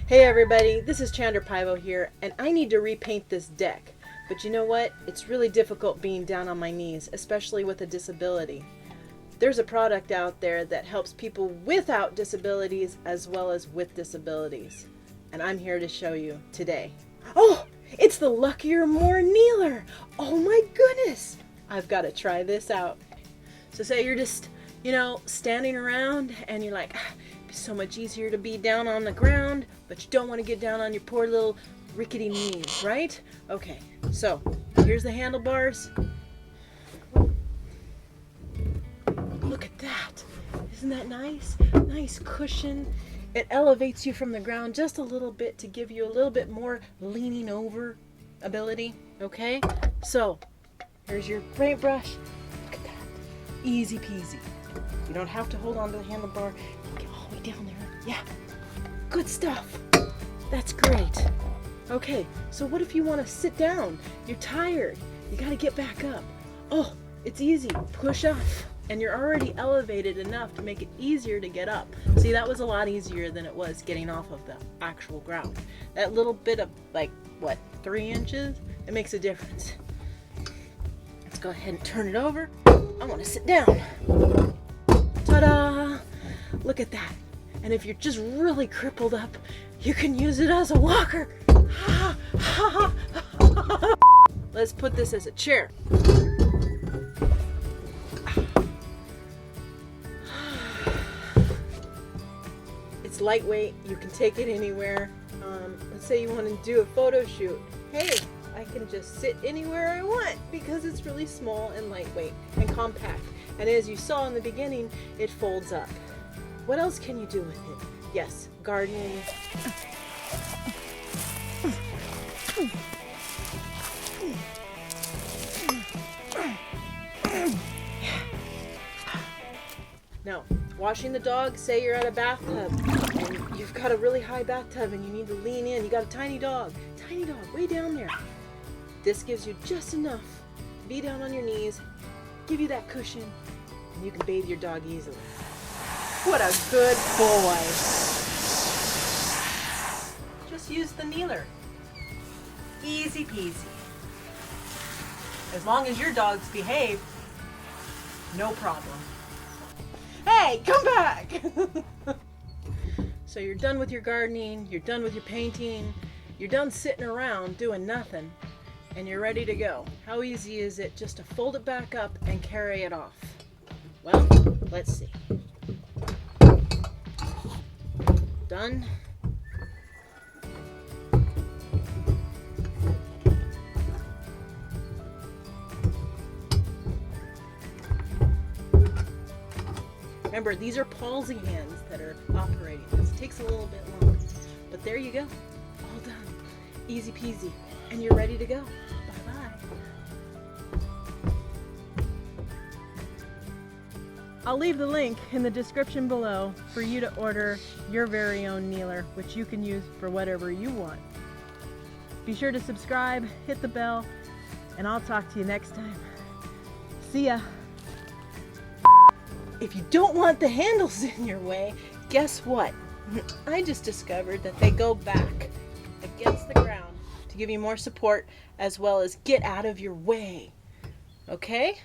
Hey everybody, this is Chandra Pivo here, and I need to repaint this deck. But you know what? It's really difficult being down on my knees, especially with a disability. There's a product out there that helps people without disabilities as well as with disabilities. And I'm here to show you today. Oh, it's the Luckier More Kneeler! Oh my goodness! I've got to try this out. So say you're just, standing around and you're like, it'd be so much easier to be down on the ground, but you don't want to get down on your poor little rickety knees, right? Okay, so here's the handlebars. Look at that. Isn't that nice? Nice cushion. It elevates you from the ground just a little bit to give you a little bit more leaning over ability, okay? So, here's your paintbrush. Look at that. Easy peasy. You don't have to hold on to the handlebar. Get all the way down there. Yeah. Good stuff. That's great. Okay, so what if you want to sit down? You're tired. You got to get back up. Oh, it's easy. Push up. And you're already elevated enough to make it easier to get up. See, that was a lot easier than it was getting off of the actual ground. That little bit of, 3 inches? It makes a difference. Let's go ahead and turn it over. I want to sit down. Ta-da! Look at that. And if you're just really crippled up, you can use it as a walker. Let's put this as a chair. It's lightweight. You can take it anywhere. Let's say you want to do a photo shoot. Hey, I can just sit anywhere I want because it's really small and lightweight and compact. And as you saw in the beginning, it folds up. What else can you do with it? Yes, gardening. Now, washing the dog, say you're at a bathtub and you've got a really high bathtub and you need to lean in. You got a tiny dog, way down there. This gives you just enough to be down on your knees, give you that cushion, and you can bathe your dog easily. What a good boy. Just use the kneeler. Easy peasy. As long as your dogs behave, no problem. Hey, come back! So you're done with your gardening, you're done with your painting, you're done sitting around doing nothing, and you're ready to go. How easy is it just to fold it back up and carry it off? Well, let's see. Done. Remember, these are palsy hands that are operating this. It takes a little bit longer. But there you go. All done. Easy peasy. And you're ready to go. Bye-bye. I'll leave the link in the description below for you to order your very own kneeler, which you can use for whatever you want. Be sure to subscribe, hit the bell, and I'll talk to you next time. See ya. If you don't want the handles in your way, guess what? I just discovered that they go back against the ground to give you more support as well as get out of your way. Okay?